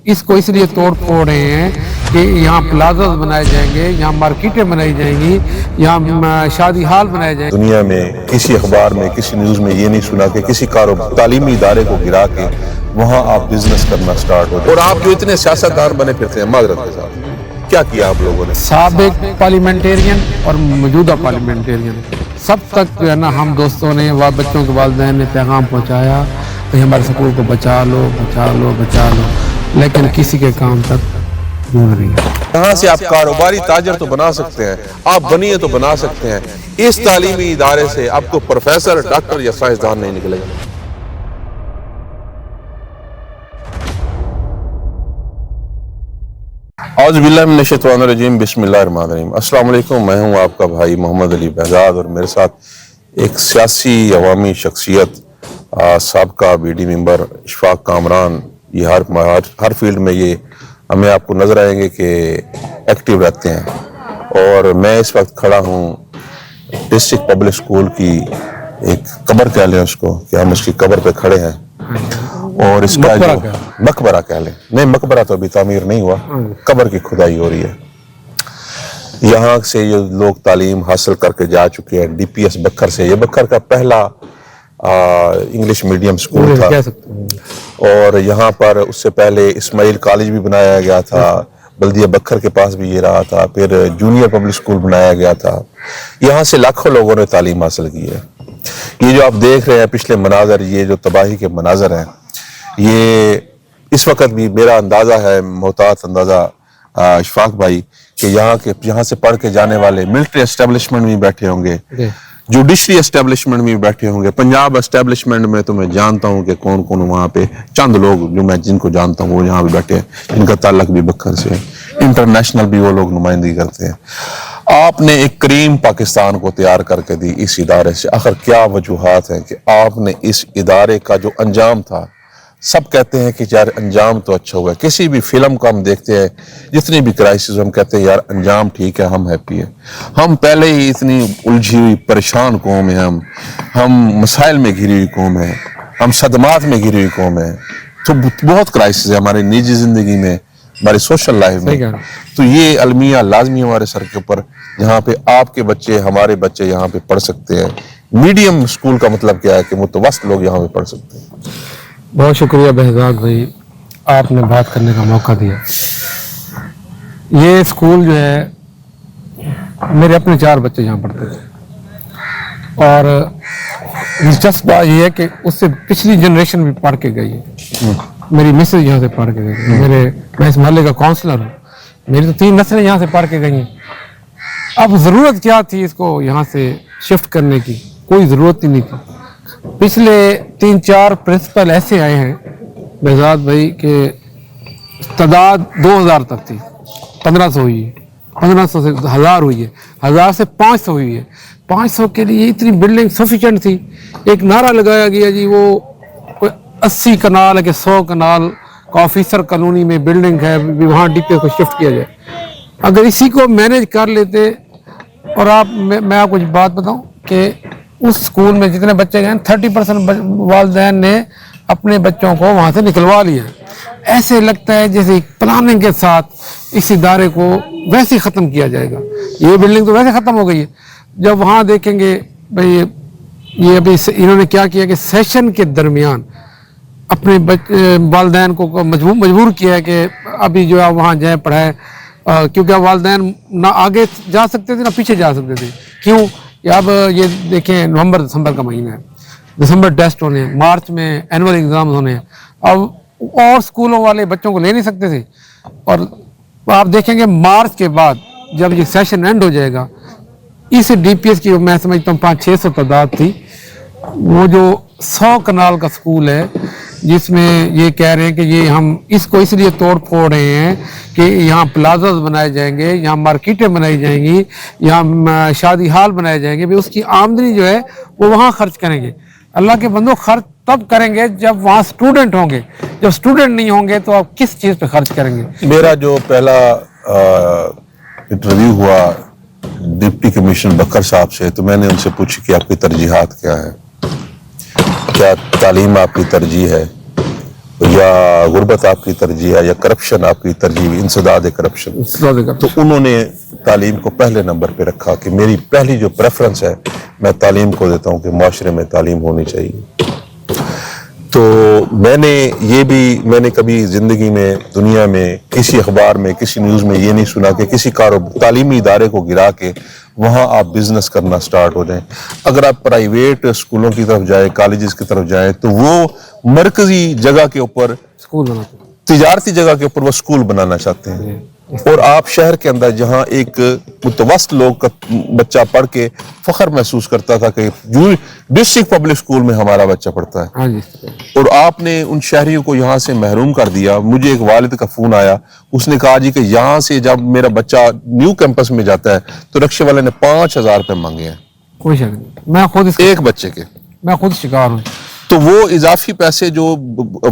इसको इसलिए तोड़ फोड़ रहे हैं कि यहाँ प्लाजा बनाए जाएंगे, यहाँ मार्केटें बनाई जाएंगी, यहाँ शादी हाल बनाए जाएंगे। दुनिया में किसी अखबार में किसी न्यूज़ में ये नहीं सुना कि किसी तालीमी इदारे को गिरा के वहाँ आप बिजनेस करना स्टार्ट हो। और आप जो इतने सियासतदान बने फिरते हैं माजरत के साथ, क्या किया आप लोगों ने? साबिक पार्लियामेंटेरियन और मौजूदा पार्लियामेंटेरियन सब तक जो है ना, हम दोस्तों ने व बच्चों के वालिदैन ने पैगाम पहुँचाया कि हमारे स्कूल को बचा लो बचा लो बचा लो, लेकिन किसी के काम तक पहुंच रही है। यहाँ से आप कारोबारी ताजर तो बना सकते हैं, आप बनिए तो बना सकते हैं, इस तालीमी इदारे से आपको प्रोफेसर, डॉक्टर या साइंसदान नहीं निकलेगा। औज़ुबिल्लाहिमिनश्शैतानिर्रजीम, बिस्मिल्लाहिर्रहमानिर्रहीम। अस्सलाम वालेकुम, मैं हूँ आपका भाई मोहम्मद अली बहजाद और मेरे साथ एक सियासी अवामी शख्सियत साबका बीडी मेंबर इशफाक कामरान, ये हर फील्ड में ये हमें आपको नज़र आएंगे कि एक्टिव रहते हैं। और मैं इस वक्त खड़ा हूँ डिस्ट्रिक्ट पब्लिक स्कूल की एक कब्र कह लें उसको, कि हम उसकी कब्र पे खड़े हैं और इसका जो मकबरा कह लें, नहीं मकबरा तो अभी तामीर नहीं हुआ, कब्र की खुदाई हो रही है। यहाँ से जो लोग तालीम हासिल करके जा चुके हैं DPS बखर से, ये बखर का पहला इंग्लिश मीडियम स्कूल था और यहाँ पर उससे पहले इस्माइल कॉलेज भी बनाया गया था, बल्दिया बखर के पास भी ये रहा था, फिर जूनियर पब्लिक स्कूल बनाया गया था। यहाँ से लाखों लोगों ने तालीम हासिल की है। ये जो आप देख रहे हैं पिछले मनाजर, ये जो तबाही के मनाजर हैं, ये इस वक्त भी मेरा अंदाज़ा है, मोहतात अंदाज़ा इशफाक भाई, कि यहाँ से पढ़ के जाने वाले मिलिट्री एस्टेब्लिशमेंट में बैठे होंगे, जुडिशरी एस्टेब्लिशमेंट में बैठे होंगे, पंजाब एस्टेब्लिशमेंट में तो मैं जानता हूँ कि कौन कौन वहाँ पे, चंद लोग जो मैं जिनको जानता हूँ वो यहाँ पे बैठे हैं, जिनका ताल्लुक भी बखर से है, इंटरनेशनल भी वो लोग नुमाइंदगी करते हैं। आपने एक करीम पाकिस्तान को तैयार करके दी इस इदारे से, आखिर क्या वजूहात हैं कि आपने इस इदारे का जो अंजाम था, सब कहते हैं कि यार अंजाम तो अच्छा हुआ है, किसी भी फिल्म को हम देखते हैं, जितनी भी क्राइसिस हम कहते हैं यार अंजाम ठीक है, हम हैप्पी है। हम पहले ही इतनी उलझी हुई परेशान कौम है, हम मसाइल में घिरी हुई कौम है, हम सदमात में घिरी हुई कौम है, तो बहुत क्राइसिस है हमारी निजी जिंदगी में, हमारी सोशल लाइफ में। तो ये अलमिया लाजमी हमारे सर के ऊपर, जहाँ पे आपके बच्चे हमारे बच्चे यहाँ पे पढ़ सकते हैं। मीडियम स्कूल का मतलब क्या है कि मुतवस्सित लोग यहाँ पे पढ़ सकते हैं। बहुत शुक्रिया बहजाद भाई, आपने बात करने का मौका दिया। ये स्कूल जो है, मेरे अपने 4 बच्चे यहाँ पढ़ते थे और दिलचस्प बात यह है कि उससे पिछली जनरेशन भी पढ़ के गई है। मेरी मिसेज यहाँ से पढ़ के गई, मैं इस मोहल्ले का काउंसलर हूँ, मेरी तो 3 नस्लें यहाँ से पढ़ के गई हैं। अब ज़रूरत क्या थी इसको यहाँ से शिफ्ट करने की? कोई ज़रूरत ही नहीं थी। पिछले 3-4 प्रिंसिपल ऐसे आए हैं बहजाद भाई के तादाद 2000 तक थी, 1500 हुई है, 1500 से 1000 हुई है, 1000 से 500 हुई है। 500 के लिए इतनी बिल्डिंग सफिशिएंट थी। एक नारा लगाया गया जी, वो 80 कनाल है कि 100 कनाल का ऑफिसर कॉलोनी में बिल्डिंग है, वहाँ DPS को शिफ्ट किया जाए। अगर इसी को मैनेज कर लेते, और मैं आपको कुछ बात बताऊँ कि उस स्कूल में जितने बच्चे गए 30% वालिदैन ने अपने बच्चों को वहाँ से निकलवा लिया। ऐसे लगता है जैसे प्लानिंग के साथ इस इदारे को वैसे ही ख़त्म किया जाएगा। ये बिल्डिंग तो वैसे ख़त्म हो गई है। जब वहाँ देखेंगे भाई, ये अभी इन्होंने क्या किया कि सेशन के दरमियान अपने वालिदैन को मजबूर किया है कि अभी जो है वहाँ जाए पढ़ाए, क्योंकि वालिदैन ना आगे जा सकते थे ना पीछे जा सकते थे। क्यों? अब ये देखें, नवंबर दिसंबर का महीना है, दिसंबर टेस्ट होने हैं, मार्च में एनुअल एग्जाम होने हैं। अब और स्कूलों वाले बच्चों को ले नहीं सकते थे, और आप देखेंगे मार्च के बाद जब ये सेशन एंड हो जाएगा, इस DPS की मैं समझता हूँ 500-600 तादाद थी। वो जो 100 कनाल का स्कूल है, जिसमें ये कह रहे हैं कि ये हम इसको इसलिए तोड़ फोड़ रहे हैं कि यहाँ प्लाजा बनाए जाएंगे, यहाँ मार्केटें बनाई जाएंगी, यहाँ शादी हाल बनाए जाएंगे, भी उसकी आमदनी जो है वो वहाँ खर्च करेंगे। अल्लाह के बंदो, खर्च तब करेंगे जब वहाँ स्टूडेंट होंगे। जब स्टूडेंट नहीं होंगे तो आप किस चीज़ पे खर्च करेंगे? मेरा जो पहला इंटरव्यू हुआ डिप्टी कमिश्नर बकर साहब से, तो मैंने उनसे पूछी कि आपकी तरजीहात क्या है, क्या तालीम आपकी तरजीह है? یا غربت آپ کی ترجیح ہے یا کرپشن آپ کی ترجیح، انسداد کرپشن، تو انہوں نے تعلیم کو پہلے نمبر پہ رکھا کہ میری پہلی جو پریفرنس ہے میں تعلیم کو دیتا ہوں کہ معاشرے میں تعلیم ہونی چاہیے۔ تو میں نے کبھی زندگی میں دنیا میں کسی اخبار میں کسی نیوز میں یہ نہیں سنا کہ کسی تعلیمی ادارے کو گرا کے وہاں آپ بزنس کرنا سٹارٹ ہو جائیں۔ اگر آپ پرائیویٹ اسکولوں کی طرف جائیں، کالجز کی طرف جائیں، تو وہ مرکزی جگہ کے اوپر، اسکول بناتے ہیں، تجارتی جگہ کے اوپر وہ اسکول بنانا چاہتے ہیں، اور آپ شہر کے اندر جہاں ایک متوسط لوگ کا بچہ پڑھ کے فخر محسوس کرتا تھا کہ ڈسٹرکٹ پبلک اسکول میں ہمارا بچہ پڑھتا ہے، ہاں جی، اور آپ نے ان شہریوں کو یہاں سے محروم کر دیا۔ مجھے ایک والد کا فون آیا، اس نے کہا جی کہ یہاں سے جب میرا بچہ نیو کیمپس میں جاتا ہے تو رکشے والے نے 5,000 روپے مانگے ہیں کوئی شک نہیں، میں خود ایک بچے کے۔ میں خود شکار ہوں۔ تو وہ اضافی پیسے جو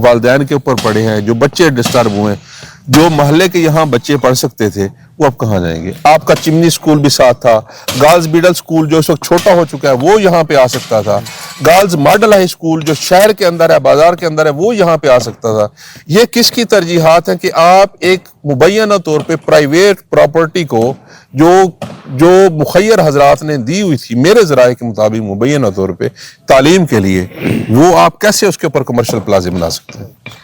والدین کے اوپر پڑے ہیں، جو بچے ڈسٹرب ہوئے ہیں، جو محلے کے یہاں بچے پڑھ سکتے تھے وہ اب کہاں جائیں گے؟ آپ کا چمنی اسکول بھی ساتھ تھا، گرلز مڈل اسکول جو اس وقت چھوٹا ہو چکا ہے وہ یہاں پہ آ سکتا تھا، گرلز ماڈل ہائی اسکول جو شہر کے اندر ہے، بازار کے اندر ہے، وہ یہاں پہ آ سکتا تھا۔ یہ کس کی ترجیحات ہیں کہ آپ ایک مبینہ طور پہ پرائیویٹ پراپرٹی کو جو مخیر حضرات نے دی ہوئی تھی میرے ذرائع کے مطابق مبینہ طور پہ تعلیم کے لیے، وہ آپ کیسے اس کے اوپر کمرشل پلازے بنا سکتے ہیں؟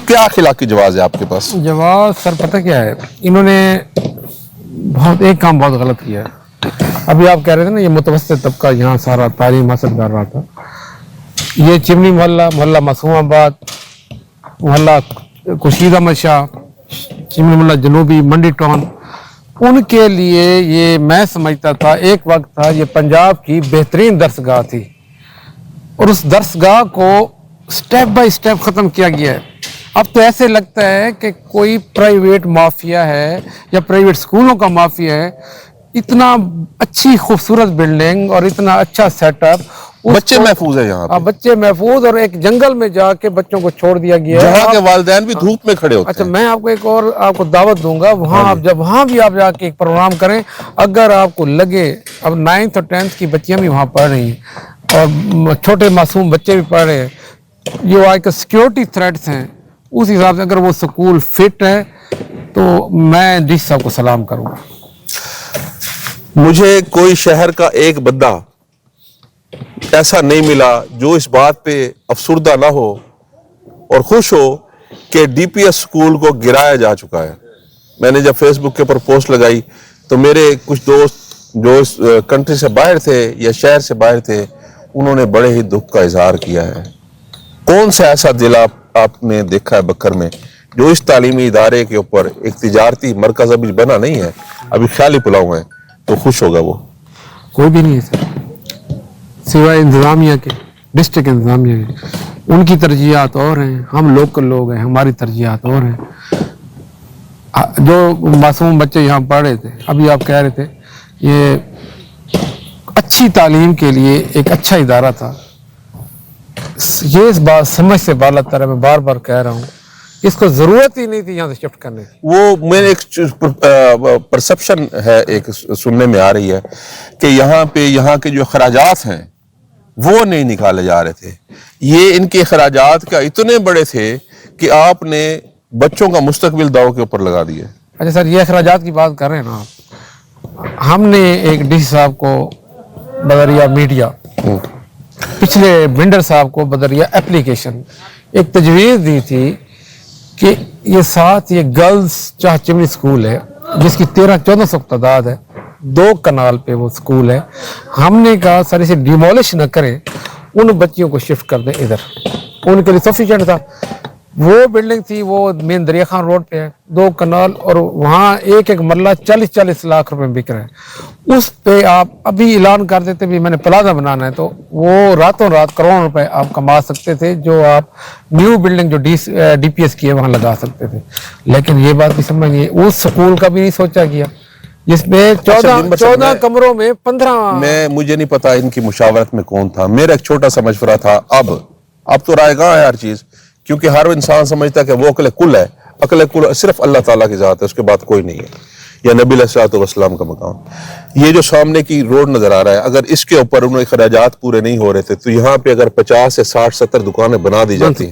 کیا اخلاقی جواز ہے آپ کے پاس؟ جواز سر پتہ کیا ہے، انہوں نے ایک کام بہت غلط کیا ہے۔ ابھی آپ کہہ رہے تھے نا یہ متوسط طبقہ یہاں سارا تعلیم حاصل کر رہا تھا، یہ چمنی محلہ معصوم آباد، محلہ خورشید احمد شاہ، چمنی محلہ جنوبی، منڈی ٹاؤن، ان کے لیے یہ میں سمجھتا تھا ایک وقت تھا یہ پنجاب کی بہترین درسگاہ تھی، اور اس درسگاہ کو سٹیپ بائی سٹیپ ختم کیا گیا ہے۔ اب تو ایسے لگتا ہے کہ کوئی پرائیویٹ مافیا ہے یا پرائیویٹ اسکولوں کا مافیا ہے۔ اتنا اچھی خوبصورت بلڈنگ اور اتنا اچھا سیٹ اپ، بچے محفوظ ہیں یہاں پہ، بچے محفوظ، اور ایک جنگل میں جا کے بچوں کو چھوڑ دیا گیا ہے جہاں کے والدین بھی دھوپ میں کھڑے ہوتے اچھا ہیں۔ میں آپ کو ایک اور آپ کو دعوت دوں گا، وہاں آپ جب وہاں بھی آپ جا کے ایک پروگرام کریں، اگر آپ کو لگے، اب 9th اور 10th کی بچیاں بھی وہاں پڑھ رہی ہیں اور چھوٹے معصوم بچے بھی پڑھ رہے ہیں، جو آج کل سیکیورٹی تھریٹس ہیں، اس حساب سے اگر وہ سکول فٹ ہے تو میں ڈی سی صاحب کو سلام کروں گا۔ مجھے کوئی شہر کا ایک بندہ ایسا نہیں ملا جو اس بات پہ افسردہ نہ ہو اور خوش ہو کہ ڈی پی ایس اسکول کو گرایا جا چکا ہے۔ میں نے جب فیس بک کے اوپر پوسٹ لگائی تو میرے کچھ دوست جو اس کنٹری سے باہر تھے یا شہر سے باہر تھے، انہوں نے بڑے ہی دکھ کا اظہار کیا ہے۔ کون سا ایسا دل آپ نے دیکھا ہے بکر میں جو اس تعلیمی ادارے کے اوپر ایک تجارتی مرکز ابھی بنا نہیں ہے، ابھی خیالی پلاؤ ہے، تو خوش ہوگا وہ؟ کوئی بھی نہیں ہے سر، سوائے انتظامیہ کے، ڈسٹرکٹ انتظامیہ کے، ان کی ترجیحات اور ہیں، ہم لوکل لوگ ہیں، ہماری ترجیحات اور ہیں۔ جو معصوم بچے یہاں پڑھ رہے تھے، ابھی آپ کہہ رہے تھے یہ اچھی تعلیم کے لیے ایک اچھا ادارہ تھا، یہ اس بات سمجھ سے بالا تر ہے، میں بار بار کہہ رہا ہوں، اس کو ضرورت ہی نہیں تھی یہاں سے شفٹ کرنے کی۔ وہ میرے ایک پرسپشن ہے، ایک سننے میں آ رہی ہے کہ یہاں کے جو اخراجات ہیں وہ نہیں نکالے جا رہے تھے۔ یہ ان کے اخراجات کا اتنے بڑے تھے کہ آپ نے بچوں کا مستقبل داؤ کے اوپر لگا دیا۔ اچھا سر، یہ اخراجات کی بات کر رہے ہیں نا آپ، ہم نے ایک ڈی سی صاحب کو بذریعہ میڈیا، پچھلے بنڈر صاحب کو بذریعہ اپلیکیشن ایک تجویز دی تھی کہ یہ ساتھ یہ گرلز چاہ چمنی اسکول ہے جس کی 1300-1400 تعداد ہے، 2 کنال پہ وہ اسکول ہے، ہم نے کہا سر اسے ڈیمولش نہ کریں، ان بچیوں کو شفٹ کر دیں ادھر، ان کے لیے سفیشینٹ تھا۔ وہ بلڈنگ تھی وہ مین دریا خان روڈ پہ ہے، 2 کنال، اور وہاں ایک مرلہ 40-40 لاکھ روپے بک رہے ہیں۔ اس پہ آپ ابھی اعلان کر دیتے بھی میں نے پلازا بنانا ہے تو وہ راتوں رات کروڑوں روپے آپ کما سکتے تھے، جو آپ نیو بلڈنگ جو ڈی پی ایس کی ہے وہاں لگا سکتے تھے۔ لیکن یہ بات بھی سمجھ نہیں، اس سکول کا بھی نہیں سوچا گیا جس میں 14 کمروں میں 15۔ مجھے نہیں پتا ان کی مشاورت میں کون تھا، میرا ایک چھوٹا سا مشورہ تھا، اب تو رائے گاہ ہے ہر چیز، کیونکہ ہر انسان سمجھتا ہے کہ وہ عقل کل ہے، عقل کل صرف اللہ تعالیٰ کی ذات ہے، اس کے بعد کوئی نہیں ہے، یا نبی علیہ الصلوۃ والسلام کا مقام۔ یہ جو سامنے کی روڈ نظر آ رہا ہے، اگر اس کے اوپر انہوں اخراجات پورے نہیں ہو رہے تھے تو یہاں پہ اگر 50 سے 60-70 دکانیں بنا دی جاتی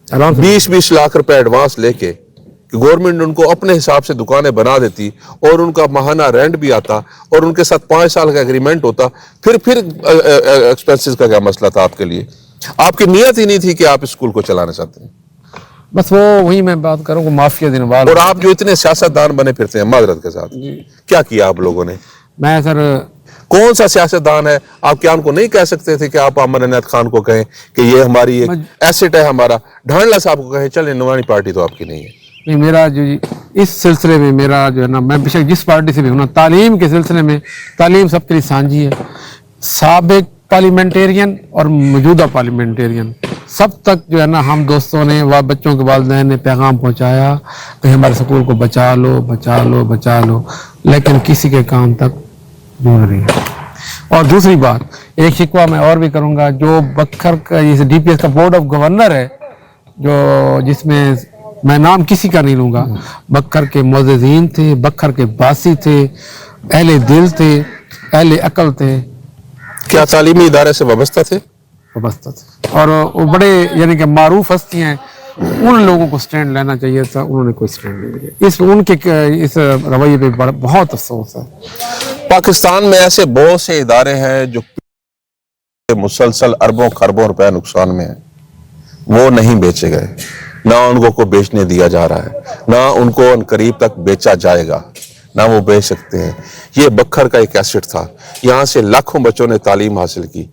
आराम से 20-20 लाख रुपए एडवांस लेके कि गवर्नमेंट उनको अपने हिसाब से दुकानें बना देती और उनका माहाना रेंट भी आता और उनके साथ 5 साल का एग्रीमेंट होता, फिर एक्सपेंसेस का क्या मसला था आपके लिए? आपकी नीयत ही नहीं थी कि आप इस स्कूल को चलाना चाहते हैं। बस वो वही मैं बात करूँ वो माफिया दिन बाद। और आप जो इतने सियासतदान बने फिरते हैं माजरत के साथ, क्या किया आप लोगों ने? मैं सर कौन सा सियासतदान है? आप क्या उनको नहीं कह सकते थे कि आप अमर इनायत खान को कहें कि ये हमारी एक एसेट है हमारा, ढांडला साहब को कहें चले नुमानी पार्टी तो आपकी नहीं है? नहीं, मेरा जो इस सिलसिले में मेरा जो है ना, मैं बेशक जिस पार्टी से भी हूँ ना, तालीम के सिलसिले में तालीम सबके लिए साझी है। साबिक पार्लियामेंटेरियन और मौजूदा पार्लियामेंटेरियन सब तक जो है ना हम दोस्तों ने व बच्चों के वालिदैन ने पैगाम पहुंचाया कि हमारे स्कूल को बचा लो बचा लो बचा लो, लेकिन किसी के काम तक ढूंढ रही है। और दूसरी बात, एक शिकवा मैं और भी करूंगा, जो बखर का जैसे DPS का बोर्ड ऑफ गवर्नर है, जो जिसमें मैं नाम किसी का नहीं लूंगा, बखर के मुअज़्ज़िज़ीन थे, बखर के बासी थे, अहले दिल थे, अहले अकल थे, क्या तालीमी इदारे से वाबस्ता थे? वाबस्ता थे, और वो बड़े यानी कि मारूफ हस्ती हैं। उन लोगों को स्टैंड लेना चाहिए था, उन्होंने कोई स्टैंड नहीं लिया। इस उनके इस रवैये पे बहुत अफसोस है। पाकिस्तान में ऐसे बहुत से इदारे हैं जो मुसलसल अरबों खरबों रुपए नुकसान में है, वो नहीं बेचे गए, ना उनको को बेचने दिया जा रहा है, ना उनको अनकरीब तक बेचा जाएगा, ना वो बेच सकते हैं। ये बखर का एक एसेट था, यहाँ से लाखों बच्चों ने तालीम हासिल की,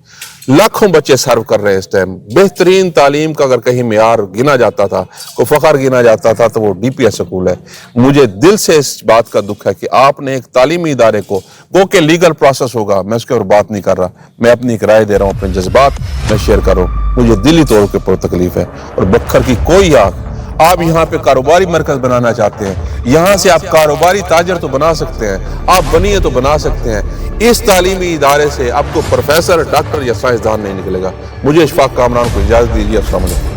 लाखों बच्चे सर्व कर रहे हैं इस टाइम। बेहतरीन तालीम का अगर कहीं मेयार गिना जाता था, को फखर गिना जाता था, तो वो DPS स्कूल है। मुझे दिल से इस बात का दुख है कि आपने एक तालीमी इदारे को, गो के लीगल प्रोसेस होगा, मैं उसके ऊपर बात नहीं कर रहा, मैं अपनी एक राय दे रहा हूँ, अपने जज्बात मैं शेयर कर रहा हूँ। मुझे दिली तौर पर तकलीफ है। और बखर की कोई आग, आप यहाँ पे कारोबारी मरकज बनाना चाहते हैं, यहाँ से आप कारोबारी ताजर तो बना सकते हैं, आप बनिए तो बना सकते हैं। इस तालीमी इदारे से आपको प्रोफेसर, डॉक्टर या साइंसदान नहीं निकलेगा। मुझे इशफाक कामरान को इजाज़त दीजिए। अस्सलाम वालेकुम।